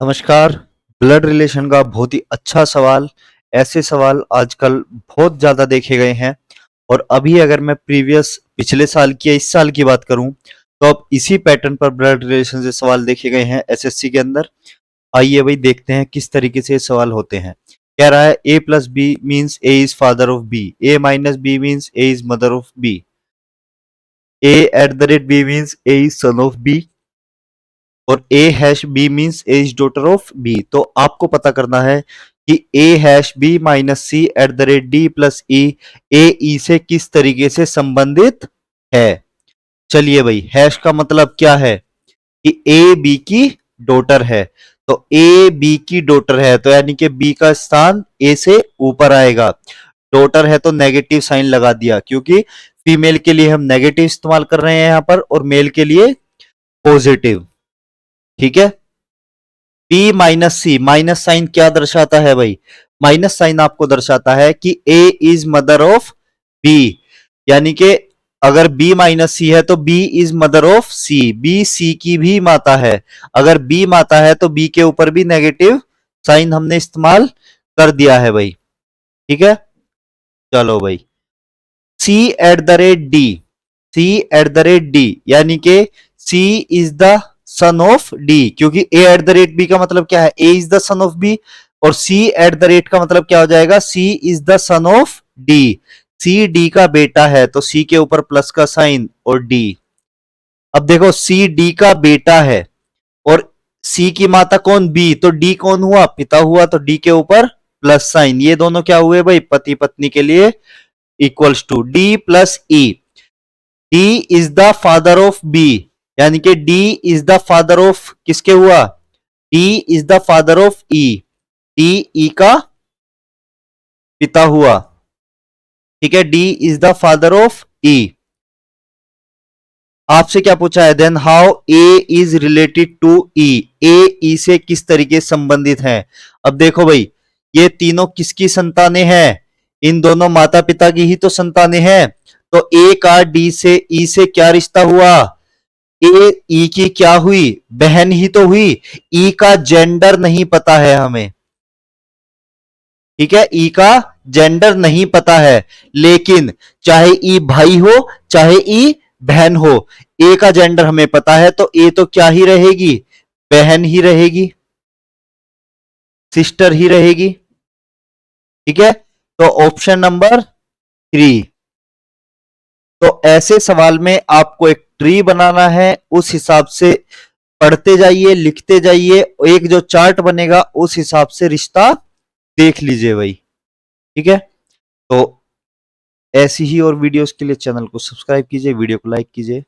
नमस्कार। Blood relation का बहुत ही अच्छा सवाल। ऐसे सवाल आजकल बहुत ज़्यादा देखे गए हैं और अभी अगर मैं पिछले साल की या इस साल की बात करूं तो अब इसी पैटर्न पर ब्लड रिलेशन से सवाल देखे गए हैं एसएससी के अंदर। आइए भाई देखते हैं किस तरीके से ये सवाल होते हैं। कह रहा है A plus B means A is father of B, A minus B means A is mother of B, A at the rate B means A is son of B और A hash B means A is daughter of B. तो आपको पता करना है कि A hash B minus C at the rate D plus E A E से किस तरीके से संबंधित है। चलिए भाई, हैश का मतलब क्या है कि ए बी की डॉटर है। तो ए बी की डॉटर है तो यानी कि बी का स्थान ए से ऊपर आएगा। डॉटर है तो नेगेटिव साइन लगा दिया, क्योंकि फीमेल के लिए हम नेगेटिव इस्तेमाल कर रहे हैं यहां पर और मेल के लिए पॉजिटिव। ठीक है। बी माइनस सी, माइनस साइन क्या दर्शाता है भाई? माइनस साइन आपको दर्शाता है कि A is mother of B, यानी कि अगर बी माइनस सी है तो B is mother of C, B C की भी माता है। अगर बी माता है तो बी के ऊपर भी नेगेटिव साइन हमने इस्तेमाल कर दिया है भाई। ठीक है। चलो भाई, C at the rate D, C at the rate D यानी कि C is the son of D, क्योंकि A at the rate B का मतलब क्या है? A is the son of B. और सी एट द रेट का मतलब क्या हो जाएगा? C is the son of D. C D का बेटा है तो सी के ऊपर प्लस का साइन और डी। अब देखो, सी डी का बेटा है और सी की माता कौन? बी। तो डी कौन हुआ? पिता हुआ। तो डी के ऊपर प्लस साइन। ये दोनों क्या हुए भाई? पति पत्नी के लिए equals to D plus E. D is the father of B, यानी कि D is the father of किसके हुआ? D is the father of E. D E का पिता हुआ। ठीक है। D is the father of E. आपसे क्या पूछा है? Then how A is related to E, A E से किस तरीके संबंधित है। अब देखो भाई, ये तीनों किसकी संतानें हैं? इन दोनों माता पिता की ही तो संतानें हैं। तो ए का डी से ई से क्या रिश्ता हुआ? ए ई की क्या हुई? बहन ही तो हुई। ई का जेंडर नहीं पता है हमें। ठीक है। ई का जेंडर नहीं पता है, लेकिन चाहे ई भाई हो चाहे ई बहन हो, ए का जेंडर हमें पता है। तो ए तो क्या ही रहेगी? बहन ही रहेगी, सिस्टर ही रहेगी। ठीक है। तो ऑप्शन नंबर 3। तो ऐसे सवाल में आपको एक ट्री बनाना है, उस हिसाब से पढ़ते जाइए, लिखते जाइए। एक जो चार्ट बनेगा उस हिसाब से रिश्ता देख लीजिए भाई। ठीक है। तो ऐसी ही और वीडियोस के लिए चैनल को सब्सक्राइब कीजिए, वीडियो को लाइक कीजिए।